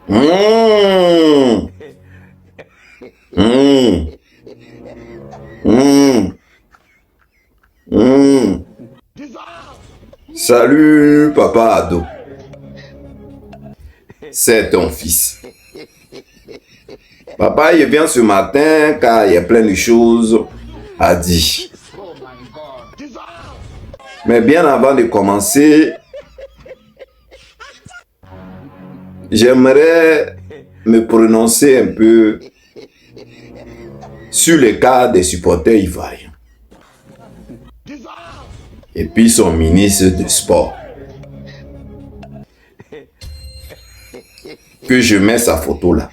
Mmh. Mmh. Mmh. Mmh. Salut, papa ado. C'est ton fils. Papa, il vient ce matin car il y a plein de choses à dire. Mais bien avant de commencer, j'aimerais me prononcer un peu sur le cas des supporters ivoiriens. Et puis son ministre du sport. Que je mets sa photo là.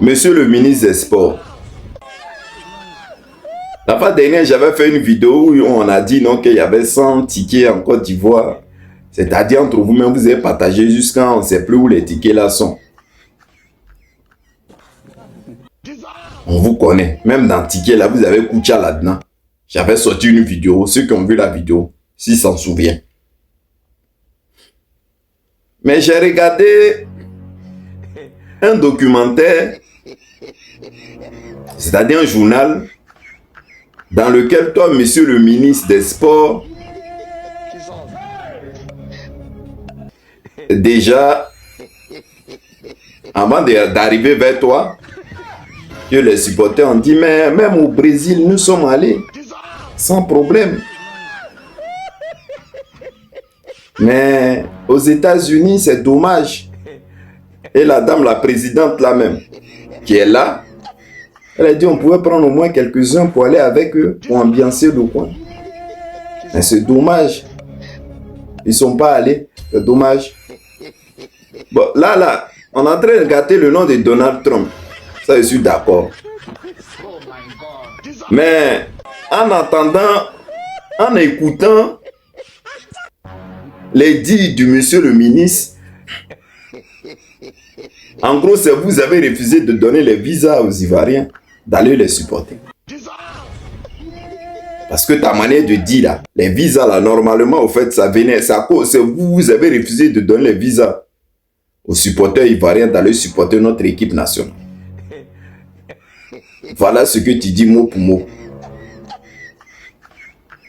Monsieur le ministre des Sports. La fois dernière, j'avais fait une vidéo où on a dit non qu'il y avait 100 tickets en Côte d'Ivoire. C'est-à-dire entre vous-même, vous avez partagé jusqu'à on ne sait plus où les tickets là sont. On vous connaît. Même dans ticket là, vous avez Koucha là-dedans. J'avais sorti une vidéo. Ceux qui ont vu la vidéo, s'ils s'en souviennent. Mais j'ai regardé un documentaire, c'est-à-dire un journal, dans lequel toi, monsieur le ministre des Sports, déjà, avant d'arriver vers toi, que les supporters ont dit, mais même au Brésil, nous sommes allés sans problème. Mais aux États-Unis, c'est dommage. Et la dame, la présidente là-même, qui est là, elle a dit on pouvait prendre au moins quelques-uns pour aller avec eux, pour ambiancer le coin. Mais c'est dommage. Ils ne sont pas allés. C'est dommage. Bon, là, on est en train de gâter le nom de Donald Trump. Ça, je suis d'accord. Mais en attendant, en écoutant les dires du monsieur le ministre, en gros, c'est vous avez refusé de donner les visas aux Ivoiriens d'aller les supporter. Parce que ta manière de dire là, les visas là, normalement, au fait, ça venait, c'est vous avez refusé de donner les visas aux supporters ivoiriens d'aller supporter notre équipe nationale. Voilà ce que tu dis mot pour mot.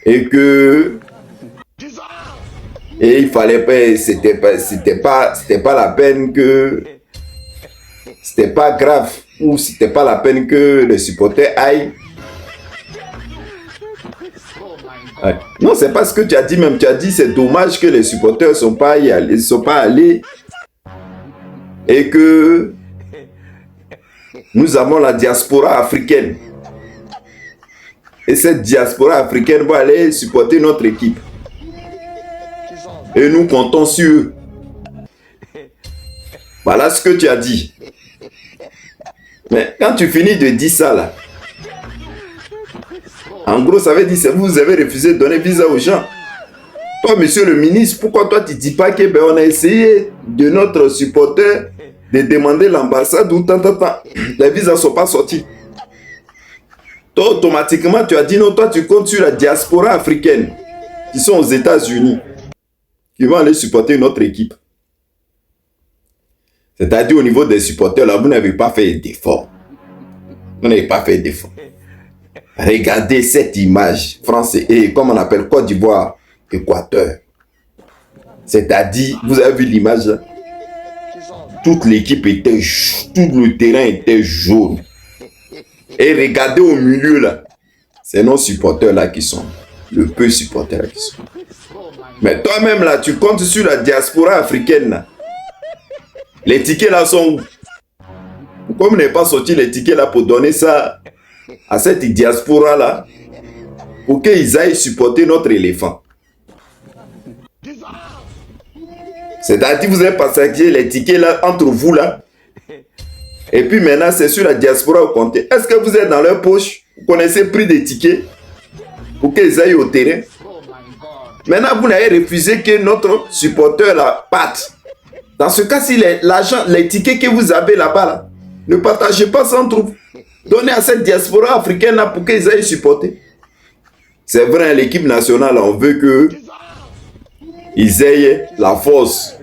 Et que... Et il fallait pas, c'était pas la peine que... C'était pas grave, ou c'était pas la peine que les supporters aillent. Ouais. Non, c'est pas ce que tu as dit même. Tu as dit c'est dommage que les supporters sont pas allés et que nous avons la diaspora africaine. Et cette diaspora africaine va aller supporter notre équipe. Et nous comptons sur eux. Voilà ce que tu as dit. Mais quand tu finis de dire ça là, en gros ça veut dire que vous avez refusé de donner visa aux gens. Toi monsieur le ministre, pourquoi toi tu ne dis pas que on a essayé de notre supporter de demander l'ambassade ou tant. Les visas ne sont pas sortis. Toi automatiquement tu as dit non, toi tu comptes sur la diaspora africaine qui sont aux États-Unis, qui vont aller supporter notre équipe. C'est-à-dire au niveau des supporters, là, vous n'avez pas fait d'effort. Vous n'avez pas fait d'effort. Regardez cette image, France et comme on appelle Côte d'Ivoire, Équateur. C'est-à-dire, vous avez vu l'image là? Toute l'équipe était, tout le terrain était jaune. Et regardez au milieu là, c'est nos supporters là qui sont, le peu supporters là qui sont. Mais toi-même là, tu comptes sur la diaspora africaine là. Les tickets là sont où? Pourquoi vous n'avez pas sorti les tickets là pour donner ça à cette diaspora là pour qu'ils aillent supporter notre éléphant? C'est-à-dire vous avez partagé les tickets là entre vous là. Et puis maintenant c'est sur la diaspora vous comptez. Est-ce que vous êtes dans leur poche? Vous connaissez le prix des tickets pour qu'ils aillent au terrain? Maintenant vous n'avez refusé que notre supporter là parte. Dans ce cas, si l'argent, les tickets que vous avez là-bas, là, ne partagez pas ça entre vous. Donnez à cette diaspora africaine là pour qu'ils aillent supporter. C'est vrai, l'équipe nationale, on veut que ils aient la force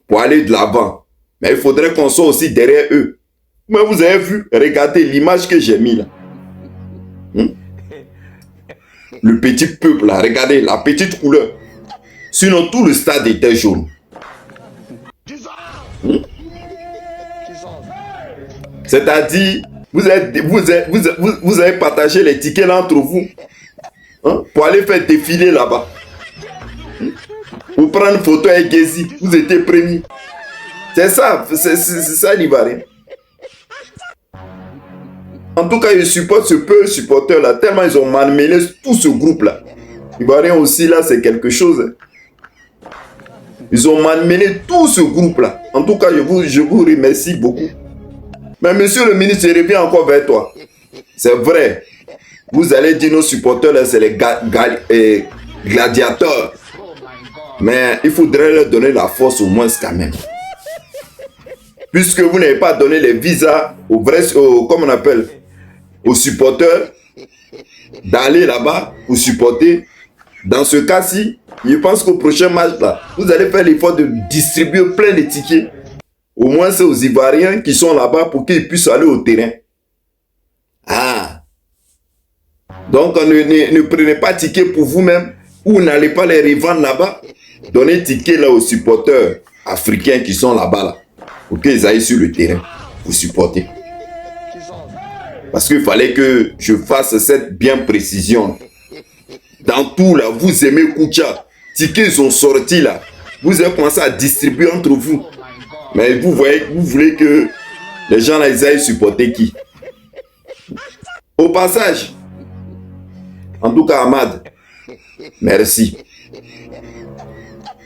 pour aller de l'avant. Mais il faudrait qu'on soit aussi derrière eux. Mais vous avez vu, regardez l'image que j'ai mis là. Le petit peuple là, regardez la petite couleur. Sinon tout le stade était jaune. C'est-à-dire, vous avez partagé les tickets là entre vous pour aller faire défiler là-bas. Pour prendre photo avec Gezi, vous étiez premiers. C'est ça l'Ivoirien. En tout cas, je supporte ce peu supporter là, tellement ils ont malmêlé tout ce groupe là. L'Ivoirien aussi là, c'est quelque chose. Ils ont malmêlé tout ce groupe là. En tout cas, je vous remercie beaucoup. Mais monsieur le ministre, je reviens encore vers toi. C'est vrai. Vous allez dire nos supporters là, c'est les gladiateurs. Mais il faudrait leur donner la force au moins quand même. Puisque vous n'avez pas donné les visas aux supporters d'aller là-bas pour supporter. Dans ce cas-ci, je pense qu'au prochain match là, vous allez faire l'effort de distribuer plein de tickets. Au moins c'est aux Ivoiriens qui sont là-bas pour qu'ils puissent aller au terrain. Ah. Donc ne prenez pas ticket pour vous-même ou n'allez pas les revendre là-bas. Donnez ticket là aux supporters africains qui sont là-bas là, pour qu'ils aillent sur le terrain pour supporter. Parce qu'il fallait que je fasse cette bien précision. Dans tout là, vous aimez Koucha. Tickets sont sortis là. Vous avez commencé à distribuer entre vous. Mais vous voulez que les gens là, ils aillent supporter qui? Au passage, en tout cas Ahmad, merci.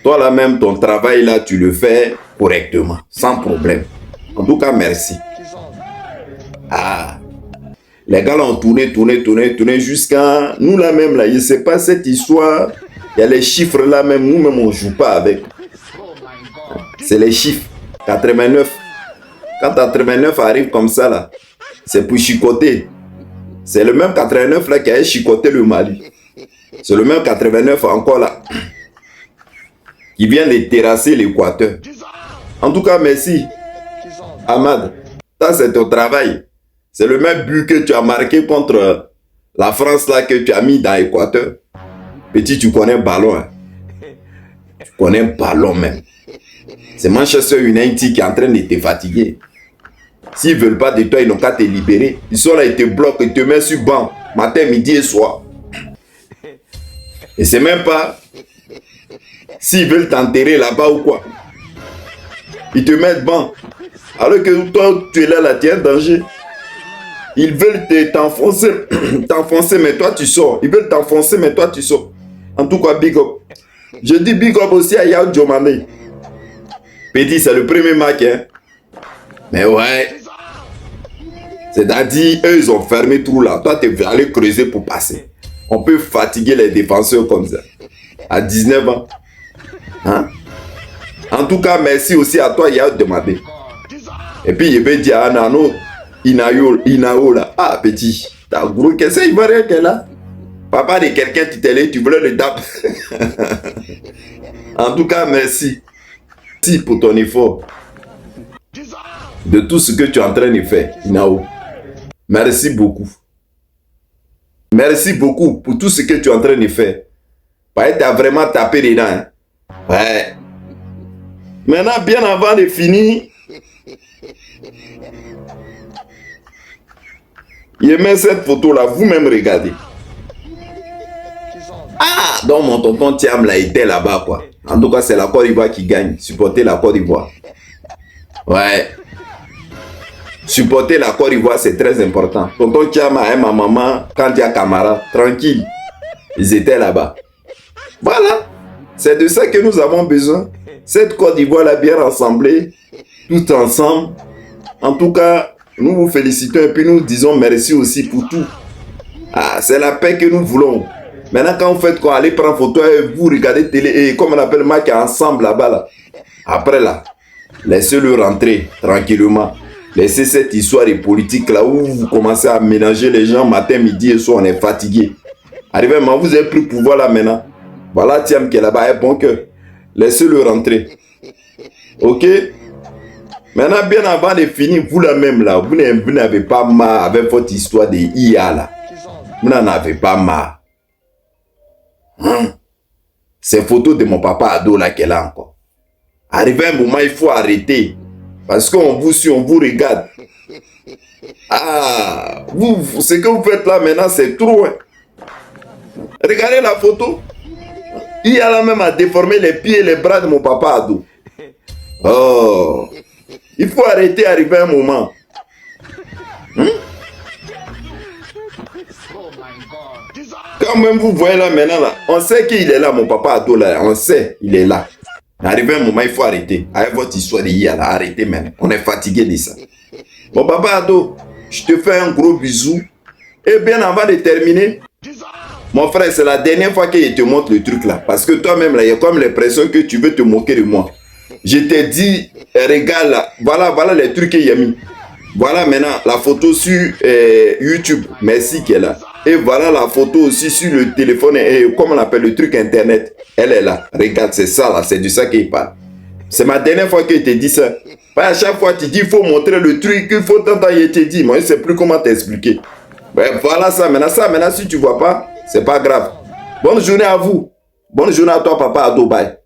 Toi là même, ton travail là, tu le fais correctement, sans problème. En tout cas, merci. Ah, les gars là ont tourné jusqu'à... Nous là même là, je ne sais pas cette histoire. Il y a les chiffres là même, nous-même on ne joue pas avec. C'est les chiffres. 89. Quand 89 arrive comme ça là, c'est pour chicoter. C'est le même 89 là qui a chicoté le Mali. C'est le même 89 encore là qui vient de terrasser l'Équateur. En tout cas, merci. Ahmad, ça c'est ton travail. C'est le même but que tu as marqué contre la France là que tu as mis dans l'Équateur. Petit, tu connais ballon. Hein? Tu connais ballon même. C'est Manchester United qui est en train de te fatiguer. S'ils ne veulent pas de toi, ils n'ont qu'à te libérer. Ils sont là, ils te bloquent, ils te mettent sur banc. Matin, midi et soir. Et c'est même pas s'ils veulent t'enterrer là-bas ou quoi. Ils te mettent banc. Alors que toi, tu es là, tu es en danger. Ils veulent t'enfoncer, mais toi, tu sors. Ils veulent t'enfoncer, mais toi, tu sors. En tout cas, big up. Je dis big up aussi à Yao Djomane. Petit, c'est le premier match. Hein? Mais ouais. C'est-à-dire, eux, ils ont fermé tout là. Toi, tu es allé creuser pour passer. On peut fatiguer les défenseurs comme ça. À 19 ans. Hein? En tout cas, merci aussi à toi, Yao Djomane. Et puis, je vais dire à Nano, Inao là. Ah, petit. T'as gros, qu'est-ce qu'il va rien qu'elle a? Papa de quelqu'un, tu voulais le taper. En tout cas, merci. Merci pour ton effort. De tout ce que tu es en train de faire, Inao. Merci beaucoup. Merci beaucoup pour tout ce que tu es en train de faire. Parce que tu as vraiment tapé dedans. Hein? Ouais. Maintenant, bien avant de finir, je mets cette photo-là, vous-même regardez. Ah, donc mon tonton Thiam là était là-bas, quoi. En tout cas, c'est la Côte d'Ivoire qui gagne. Supporter la Côte d'Ivoire. Ouais. Supporter la Côte d'Ivoire, c'est très important. Tonton Thiam et ma maman, quand il y a Camara, tranquille. Ils étaient là-bas. Voilà. C'est de ça que nous avons besoin. Cette Côte d'Ivoire là bien rassemblée, tout ensemble. En tout cas, nous vous félicitons et puis nous disons merci aussi pour tout. Ah, c'est la paix que nous voulons. Maintenant, quand vous faites quoi, allez prendre photo et vous regardez télé et comme on appelle le match ensemble là-bas là. Après là, laissez-le rentrer tranquillement. Laissez cette histoire de politique là où vous commencez à mélanger les gens matin, midi et soir, on est fatigué. Arrivé, vous avez pris le pouvoir là maintenant. Voilà Thiam qui est là-bas, est bon cœur. Laissez-le rentrer. Ok? Maintenant, bien avant de finir, vous là même là, vous n'avez pas marre avec votre histoire de IA là. Vous n'en avez pas marre. Hein? Ces photos de mon papa ado là qu'elle a encore. Arrivé un moment, il faut arrêter. Parce qu'on vous suit, on vous regarde. Ah, vous, ce que vous faites là maintenant, c'est trop. Hein? Regardez la photo. Il a là même à déformer les pieds et les bras de mon papa ado. Oh, il faut arrêter, arriver un moment. Quand même vous voyez là maintenant, là, on sait qu'il est là, mon papa ado là, on sait, il est là. Arrivé un moment, il faut arrêter. Avec votre histoire de hier, là, arrêtez maintenant. On est fatigué de ça. Mon papa ado, je te fais un gros bisou. Et bien avant de terminer, mon frère, c'est la dernière fois que je te montre le truc là. Parce que toi-même, là, il y a comme l'impression que tu veux te moquer de moi. Je t'ai dit, regarde là, voilà les trucs qu'il y a mis. Voilà maintenant la photo sur YouTube. Merci qu'elle est là. Et voilà la photo aussi sur le téléphone, comme on appelle le truc internet. Elle est là. Regarde, c'est ça là, c'est de ça qu'il parle. C'est ma dernière fois que je te dis ça. À chaque fois, tu dis, il faut montrer le truc, il faut t'entendre, je te dis. Moi, je ne sais plus comment t'expliquer. Ben, voilà ça maintenant, si tu ne vois pas, c'est pas grave. Bonne journée à vous. Bonne journée à toi, papa, à Dubaï.